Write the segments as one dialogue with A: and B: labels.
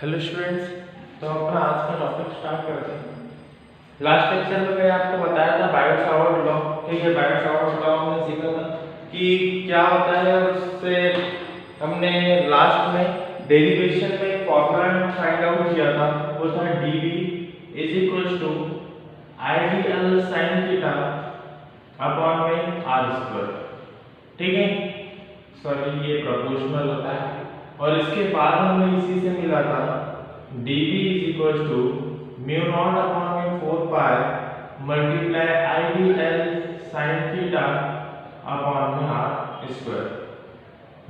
A: Hello students. तो अपना आज का टॉपिक स्टार्ट करते हैं। लास्ट लेक्चर में मैंने आपको बताया था बायो सावर्ट लॉ। ठीक है, बायो सावर्ट लॉ हमने सीखा था कि क्या होता है, और उससे हमने लास्ट में डेरिवेशन में एक फॉर्मूला फाइंड आउट किया था। वो था dv is equal to ideal sine theta upon में आर स्क्वायर। ठीक है, सॉरी ये प्रोपोर्शनल होता है। और इसके बाद हमें इसी से मिला था dv is equal to mu not upon में 4 pi multiply ideal sine theta upon में आर स्क्वायर।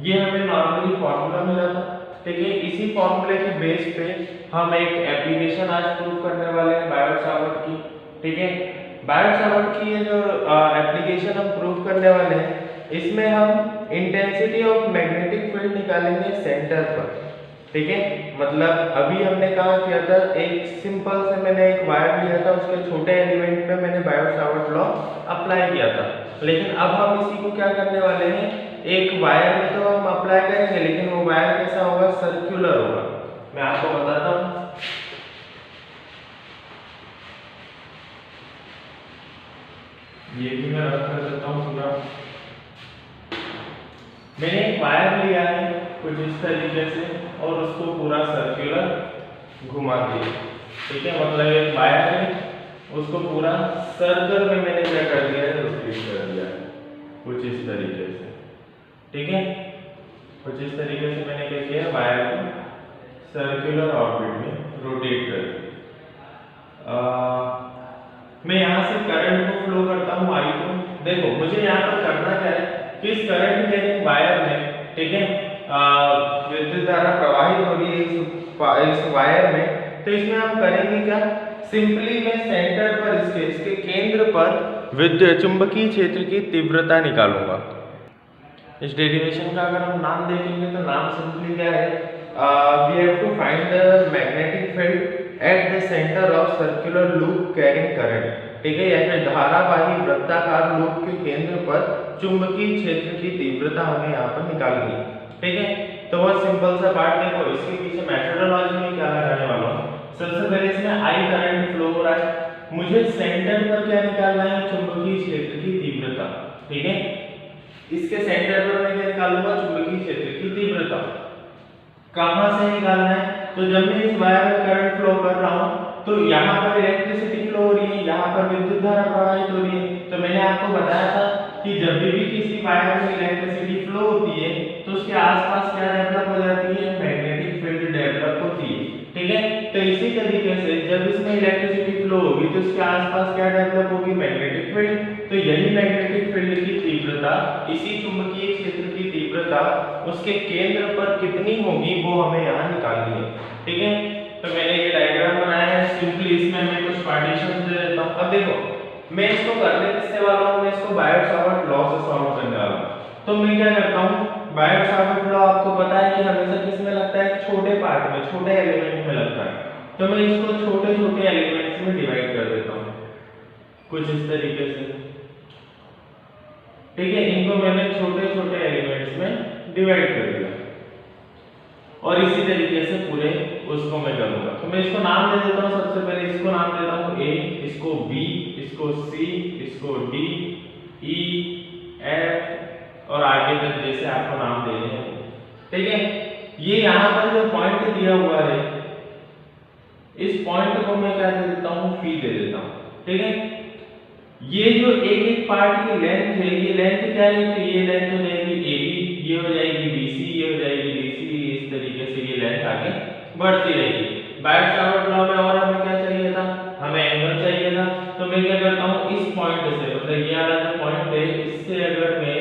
A: ये हमें नॉर्मली फॉर्मूला मिला था। ठीक है, इसी फॉर्मूले के बेस पे हम एक एप्लीकेशन आज प्रूव करने वाले हैं बायो सावर्ट की। ठीक है, बायो सावर्ट की ये जो एप्लीकेशन हम प्रूव करने वाले हैं, इसमें हम इंटेंसिटी ऑफ मैग्नेटिक फील्ड निकालेंगे सेंटर पर। ठीक है, मतलब अभी हमने कहा किया था, एक सिंपल से मैंने एक वायर लिया था, उसके छोटे एलिमेंट में मैंने बायो सावर्ट लॉ अप्लाई किया था। लेकिन अब हम इसी को क्या करने वाले हैं, एक वायर में तो हम अप्लाई करेंगे, लेकिन वो वायर कैसा होगा, सर्कुलर होगा। मैं आपको बताता हूँ। ये भी मैं रख कर देता हूँ पूरा। मैंने एक वायर लिया है कुछ इस तरीके से और उसको पूरा सर्कुलर घुमा दिया। ठीक है, मतलब एक वायर है, उसको पूरा सर्कल में मैंने क्या कर दिया है, रोटेट कर दिया है कुछ इस तरीके से। ठीक है, कुछ इस तरीके से मैंने क्या किया, वायर को सर्कुलर ऑर्बिट में रोटेट कर दिया। मैं यहाँ से करंट को फ्लो करता हूँ आई को। देखो मुझे यहाँ पर करना क्या है कि इस करंट के वायर में, ठीक है, विद्युत धारा प्रवाहित हो रही है इस वायर में। तो इसमें हम करेंगे क्या, सिंपली मैं सेंटर पर इसके केंद्र पर विद्युत चुंबकीय क्षेत्र की तीव्रता निकालूंगा। इस डेरिवेशन का अगर हम नाम देखेंगे तो नाम सिंपली क्या है, we have to find the magnetic field at the centre of circular loop carrying current. ठीक है, या फिर धारावाही वृत्ताकार लूप के केंद्र पर चुंबकीय क्षेत्र की तीव्रता हमें यहाँ पर निकालनी है। ठीक है, तो बहुत सिंपल सा पार्ट देखो, इसके पीछे मेथोडोलॉजी में क्या लगाने वाला हूँ। सबसे पहले इसमें आई करंट फ्लो हो रहा है, मुझे सेंटर पर क्या निकालना है, चुंबकीय क्षेत्र की तीव्रता। ठीक है, इसके सेंटर पर मैं क्या निकालूंगा, चुंबकीय क्षेत्र की तीव्रता। कहां से निकालना है, तो जब मैं इस वायर में करंट फ्लो कर रहा हूं तो यहाँ पर इलेक्ट्रिसिटी फ्लो हो रही है, यहाँ पर विद्युत धारा प्रवाहित हो रही है। तो मैंने आपको बताया था कि जब भी किसी वायर में इलेक्ट्रिसिटी फ्लो होती है तो उसके आसपास क्या डेवलप हो जाती है, मैग्नेटिक फील्ड डेवलप होती है। ठीक है, तो इसी तरीके से जब इसमें इलेक्ट्रिसिटी फ्लो होगी तो उसके आसपास क्या डेवलप होगी, मैग्नेटिक फील्ड। तो यही मैग्नेटिक फील्ड की तीव्रता, इसी चुंबकीय क्षेत्र की तीव्रता उसके केंद्र पर कितनी होगी वो हमें यहाँ निकालनी है। ठीक है, तो मैंने ये डायग्राम बनाया है। सिंपली इसमें मैं कुछ पार्टीशन दे देता हूँ। अब देखो मैं इसको करने किससे वाला हूँ, मैं इसको बायो सावर्ट लॉ से सॉल्व करने वाला हूँ। तो मैं क्या करता हूँ, बायो सावर्ट लॉ आपको पता है कि हमेशा किस में लगता है, छोटे पार्ट में, छोटे एलिमेंट में लगता है। तो मैं इसको छोटे छोटे एलिमेंट्स में डिवाइड कर देता हूँ कुछ इस तरीके से। ठीक है, इनको मैंने छोटे छोटे एलिमेंट्स में डिवाइड कर दिया और इसी तरीके से पूरे उसको मैं करूंगा। तो मैं इसको नाम दे देता हूँ। सबसे पहले इसको नाम देता हूँ ए, इसको बी, इसको सी, इसको डी, ई, एफ और आगे तक जैसे आपको नाम देने हैं। ठीक है, ये यहाँ पर जो पॉइंट दिया हुआ है, इस पॉइंट को मैं क्या दे देता हूँ, फी दे देता हूँ। ठीक है, ये जो एक एक पार्ट की लेंथ है, ये लेंथ क्या है, तो ये लेंथ हो जाएगी AB, ये हो जाएगी BC, ये हो जाएगी DC। इस तरीके से ये लेंथ आगे बढ़ती रहेगी। बायो सावर्ट लॉ में और हमें क्या चाहिए था, हमें एंगल चाहिए था। तो मैं क्या करता हूँ, इस पॉइंट से, मतलब ये वाला जो पॉइंट है, इससे अगर मैं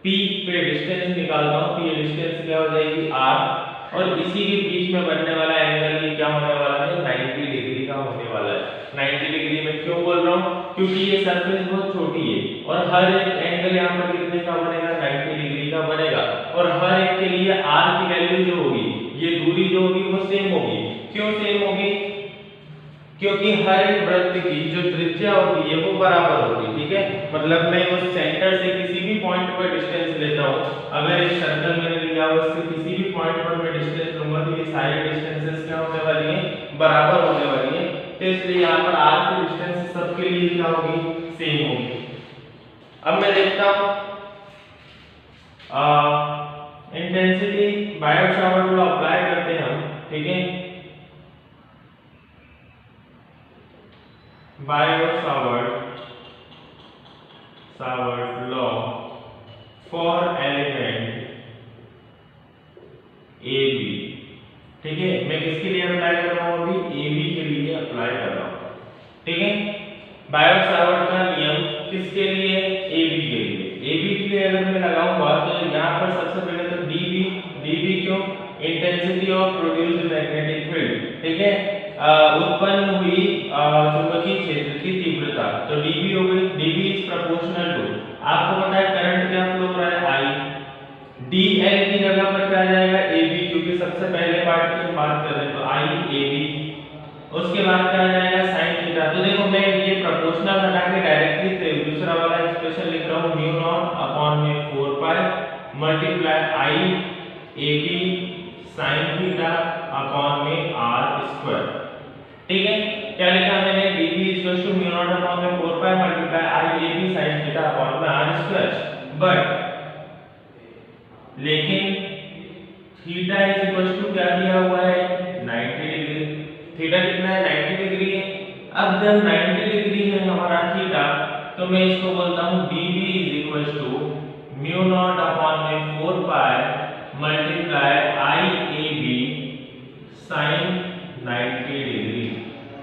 A: P पे डिस्टेंस निकालता हूँ तो ये डिस्टेंस क्या हो जाएगी R, और इसी के बीच में बनने वाला एंगल ये क्या होने वाला है, 90 डिग्री का होने वाला है। 90 डिग्री में क्यों बोल रहा हूँ, क्योंकि ये सरफेस बहुत छोटी है और हर एक एंगल यहाँ पर कितने का बनेगा, 90 डिग्री का बनेगा। और हर एक के लिए R की वैल्यू जो होगी, ये दूरी जो होगी वो सेम होगी। क्यों सेम होगी, क्योंकि हर एक वृत्त की जो त्रिज्या होती है वो बराबर होती है, ठीक है। मतलब मैं उस सेंटर से किसी भी पॉइंट पर डिस्टेंस लेता हूँ, अगर एक सर्कल मैंने लिया हुआ उससे किसी भी पॉइंट पर मैं डिस्टेंस लूंगा तो ये सारी डिस्टेंसेस क्या होने वाली हैं, बराबर होने वाली हैं। तो इसलिए यहाँ पर r की डिस्टेंस सबके लिए क्या होगी, सेम होगी। अब मैं देखता हूँ इंटेंसिटी बायोट-सावर्ट लॉ अप्लाई करते हैं हम, ठीक है। Biot-Savart law for element AB, ठीक है। मैं किसके लिए अप्लाई कर रहा हूँ, अभी AB के लिए अप्लाई कर रहा हूँ, ठीक है। बायोट-सावर्ट का नियम किसके लिए, AB के लिए। AB के लिए अगर मैं लगाऊंगा तो यहाँ पर सबसे पहले तो dB क्यों, intensity of produced magnetic field, ठीक है। उत्पन्न हुई चुंबकीय क्षेत्र की तीव्रता, तो dB हो गई। dB इज प्रोपोर्शनल टू, आपको पता है करंट क्या फ्लो हो रहा है, I। dl की जगह पर क्या आ जाएगा, AB, क्योंकि सबसे पहले पार्ट की हम बात कर रहे हैं तो IAB। उसके बाद क्या आ जाएगा, sin थीटा। तो देखो मैं ये प्रोपोर्शनल हटा के डायरेक्टली दूसरा वाला एक्सप्रेशन लिख रहा हूं, म्यू नॉट अपॉन में 4 pi multiply IAB sin theta upon में r स्क्वायर, ठीक है। क्या लिखा मैंने, dB म्यू नॉट अपॉन में 4 pi multiply IAB sin theta upon में r स्क्वायर। बट लेकिन थीटा इज इक्वल टू क्या दिया हुआ है, 90 डिग्री। थीटा कितना है, 90 डिग्री है। अब जब 90 डिग्री है हमारा थीटा, तो मैं इसको बोलता हूं dB is equal to mu not upon में 4 pi multiply IAB sin 90 degree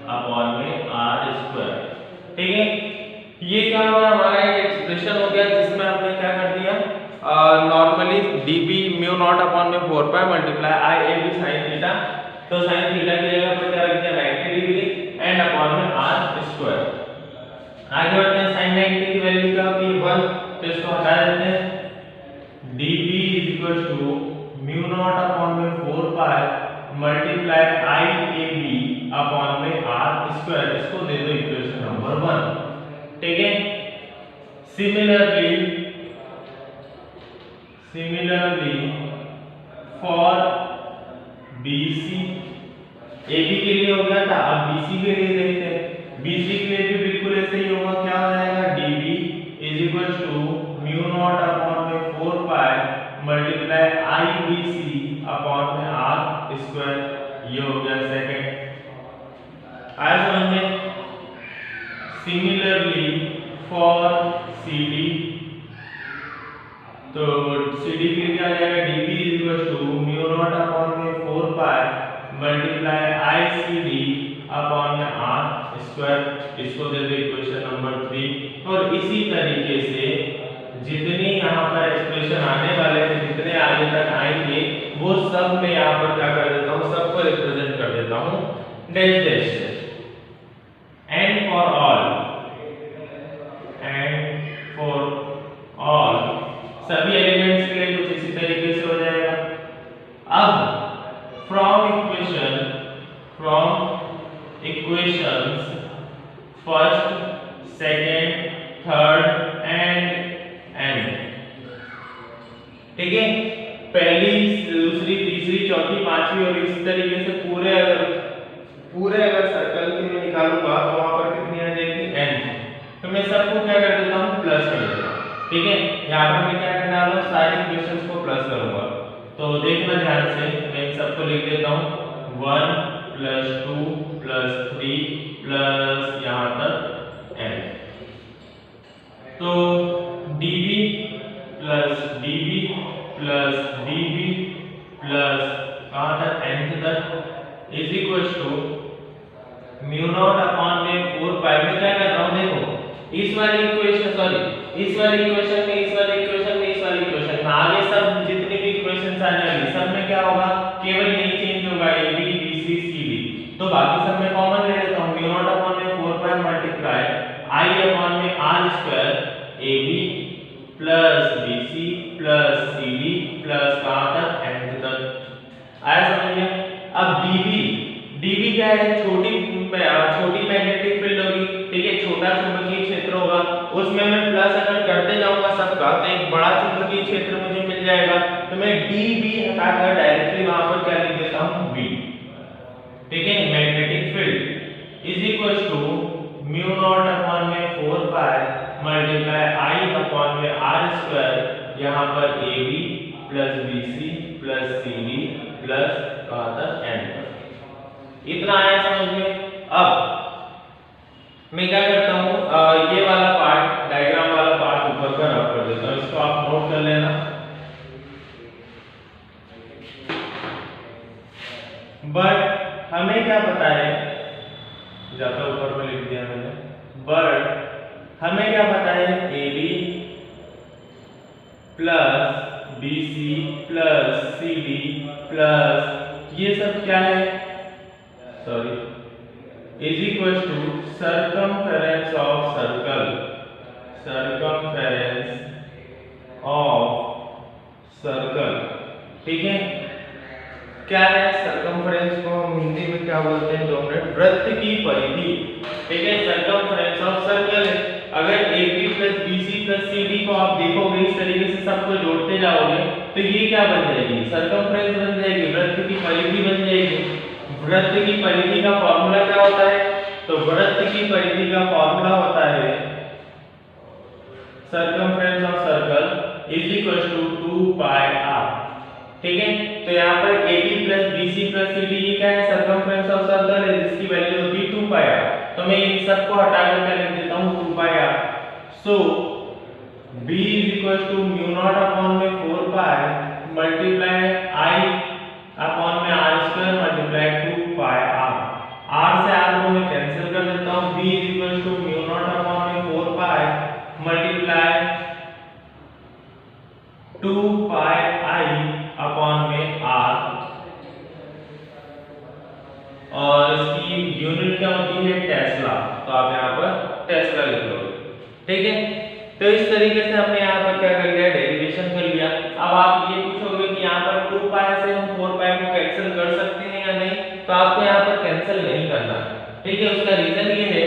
A: upon में r स्क्वायर, ठीक है। ये क्या हुआ, हमारा एक एक्सप्रेशन हो गया जिसमें हमने क्या कर दिया, normally dB mu not upon में 4 pi multiply IAB sin theta, तो sin थीटा की जगह पर क्या रख दिया, 90 डिग्री एंड अपॉन में r स्क्वायर। आगे बढ़ते हैं, sin 90 की वैल्यू क्या होती है, 1, तो इसको हटा देते हैं। dB is equal to mu not upon में 4 पाई मल्टीप्लाई IAB अपॉन में r स्क्वायर, इसको दे दो इक्वेशन नंबर 1, ठीक है। सिमिलरली फॉर BC, AB के लिए हो गया था, अब BC के लिए देखते हैं। BC के लिए भी बिल्कुल ऐसे ही होगा, क्या हो जाएगा, dB is equal to mu not upon में 4 पाई मल्टीप्लाई IBC अपॉन में r स्क्वायर, ये हो गया सेकंड। आया समझ में। सिमिलरली फॉर CD, तो CD के लिए क्या आ जाएगा, dB is equal to mu not upon में 4 पाई मल्टीप्लाई ICD अपॉन में r स्क्वायर, इसको दे दो इक्वेशन नंबर 3। और इसी तरीके से जितने यहाँ पर एक्सप्रेशन आने वाले हैं, जितने आगे तक आएंगे, वो सब मैं यहाँ पर क्या कर देता हूँ, सबको रिप्रेजेंट कर देता हूँ डैश डैश से। एंड फॉर ऑल सभी एलिमेंट्स के लिए कुछ इसी तरीके से हो जाएगा। अब from equations first, second, third and n, ठीक है। पहली, दूसरी, तीसरी, चौथी, पांचवी और इस तरीके से पूरे अगर सर्कल के मैं निकालूंगा तो वहां पर कितनी आ जाएगी, n। तो मैं सबको क्या कर देता हूं, प्लस कर देता हूं, ठीक है। यहाँ पर मैं क्या करने वाला हूँ, सारी इक्वेशंस को प्लस करूंगा। तो देखना ध्यान से, मैं इन सबको लिख देता हूँ 1 + 2 + 3 प्लस यहाँ तक n। तो dB प्लस कहाँ तक, nth तक, is equal to mu not upon में 4 पाई। में क्या कर रहा हूँ, देखो इस वाली इक्वेशन में आगे सब जितनी भी इक्वेशंस आने वाली सब में क्या होगा, केवल यही चेंज होगा, AB BC CD। तो बाकी सब में कॉमन ले लेता हूँ, म्यू नॉट अपॉन में 4 पाई मल्टीप्लाई I अपॉन में r square AB plus BC plus CD plus कहाँ तक, nth तक। आया समझ में। अब dB dv क्या है, छोटी मैग्नेटिक फील्ड होगी, ठीक है, छोटा चुंबकीय क्षेत्र होगा, उसमें मैं प्लस अगर करते जाऊंगा सबका तो एक बड़ा चुंबकीय क्षेत्र मुझे मिल जाएगा, तो मैं dv हटाकर डायरेक्टली वहां पर क्या लिख देता हूं, b, ठीक है। Magnetic field is equal to mu not upon में 4 पाई मल्टीप्लाई i अपॉन में r स्क्वायर, यहां पर ab plus bc plus cd plus कहां तक n तक। इतना आया समझ में। अब मैं क्या करता हूं, ये वाला पार्ट, डायग्राम वाला पार्ट ऊपर का रफ कर देता हूं, इसको आप नोट कर लेना। बट हमें क्या पता है, ज्यादा ऊपर में लिख दिया मैंने, बट हमें क्या पता है, AB plus BC plus CD plus ये सब क्या है, sorry, is equal to circumference of circle, circumference of circle, ठीक है। क्या है सर्कमफेरेंस को हम हिंदी में क्या बोलते हैं, 2 मिनट, वृत्त की परिधि, ठीक है। सर्कमफेरेंस ऑफ सर्कल है। अगर AB plus BC plus CD को आप देखोगे इस तरीके से सबको जोड़ते जाओगे तो ये क्या बन जाएगी, सर्कमफेरेंस बन जाएगी, वृत्त की परिधि बन जाएगी। वृत्त की परिधि का फॉर्मूला क्या होता है, तो वृत्त की परिधि का फॉर्मूला होता है circumference of circle is equal to 2 pi r, ठीक है। तो यहाँ पर AB plus BC plus CD ये क्या है, सर्कमफेरेंस ऑफ सर्कल है जिसकी वैल्यू होती है 2 पाई r, तो मैं इन सबको हटाकर क्या लिख देता हूँ, 2 pi r। So B is equal to mu not upon में 4 पाई मल्टीप्लाई I अपॉन में r square multiply 2 pi r, r से r को मैं कैंसिल कर देता हूँ। B is equal to mu not upon में 4 pi multiply 2 pi I upon में r, और इसकी यूनिट क्या होती है, टेस्ला, तो आप यहाँ पर टेस्ला लिख लो, ठीक है। तो इस तरीके से हमने यहाँ पर क्या कर लिया, डेरिवेशन कर लिया। अब आप ये पूछोगे कि यहाँ पर 2 पाई से हम 4 पाई को कैंसिल कर सकते हैं या नहीं, तो आपको यहाँ पर कैंसिल नहीं करना, ठीक है। उसका रीजन ये है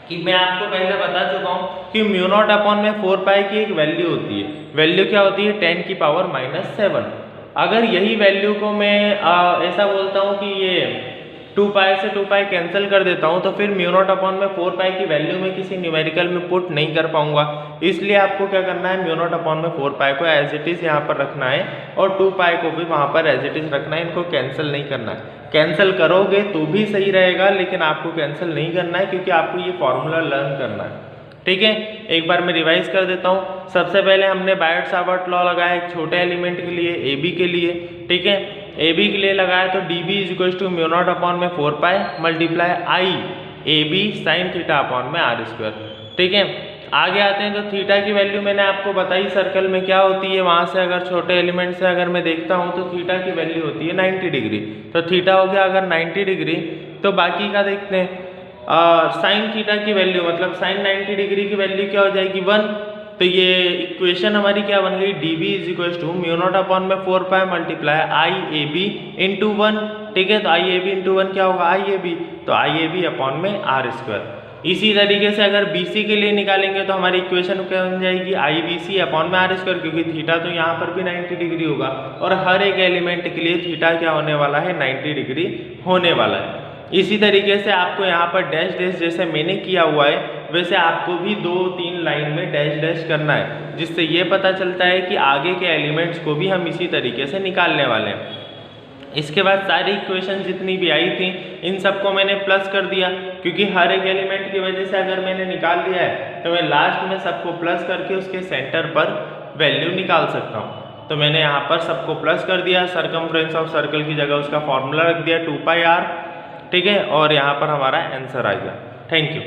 A: कि मैं आपको पहले बता चुका हूँ कि म्यू नॉट अपॉन में 4 पाई की एक वैल्यू होती है, वैल्यू क्या होती है, 10 की पावर -7। अगर यही वैल्यू को मैं ऐसा बोलता हूँ कि ये 2 पाई से 2 पाई कैंसिल कर देता हूँ, तो फिर म्यू नॉट अपॉन में 4 पाई की वैल्यू में किसी न्यूमेरिकल में पुट नहीं कर पाऊंगा। इसलिए आपको क्या करना है, म्यू नॉट अपॉन में 4 पाई को एज इट इज यहाँ पर रखना है और 2 पाई को भी वहाँ पर एज इट इज रखना है, इनको कैंसिल नहीं करना है। कैंसिल करोगे तो भी सही रहेगा, लेकिन आपको कैंसिल नहीं करना है क्योंकि आपको ये फॉर्मूला लर्न करना है, ठीक है। एक बार मैं रिवाइज कर देता हूँ। सबसे पहले हमने बायट सावर्ट लॉ लगाया एक छोटे एलिमेंट के लिए, AB के लिए, ठीक है। AB के लिए लगाया तो dB is equal to mu not upon में 4 pi multiply I AB sine theta upon में r स्क्वायर, ठीक है। आगे आते हैं तो थीटा की वैल्यू मैंने आपको बताई सर्कल में क्या होती है, वहाँ से अगर छोटे एलिमेंट से अगर मैं देखता हूँ तो थीटा की वैल्यू होती है 90 डिग्री। तो थीटा हो गया अगर 90 डिग्री, तो बाकी का देखते हैं। साइन थीटा की वैल्यू मतलब साइन 90 डिग्री की वैल्यू क्या हो जाएगी, 1। तो ये इक्वेशन हमारी क्या बन गई, dB is equal to mu not upon में 4 पाई मल्टीप्लाई IAB इंटू 1, ठीक है। तो IAB इंटू 1 क्या होगा, IAB, तो IAB अपॉन में r स्क्वायर। इसी तरीके से अगर BC के लिए निकालेंगे तो हमारी इक्वेशन क्या बन जाएगी, IBC अपॉन में r स्क्वायर, क्योंकि थीटा तो यहाँ पर भी 90 डिग्री होगा और हर एक एलिमेंट के लिए थीटा क्या होने वाला है, 90 डिग्री होने वाला है। इसी तरीके से आपको यहाँ पर डैश डैश जैसे मैंने किया हुआ है वैसे आपको भी 2-3 लाइन में डैश डैश करना है, जिससे ये पता चलता है कि आगे के एलिमेंट्स को भी हम इसी तरीके से निकालने वाले हैं। इसके बाद सारी इक्वेशन जितनी भी आई थी इन सबको मैंने प्लस कर दिया, क्योंकि हर एक एलिमेंट की वजह से अगर मैंने निकाल दिया है तो मैं लास्ट में सबको प्लस करके उसके सेंटर पर वैल्यू निकाल सकता हूँ। तो मैंने यहाँ पर सबको प्लस कर दिया, सर्कमफ्रेंस ऑफ सर्कल की जगह उसका फॉर्मूला रख दिया 2 पाई r, ठीक है, और यहाँ पर हमारा आंसर आ गया। Thank you.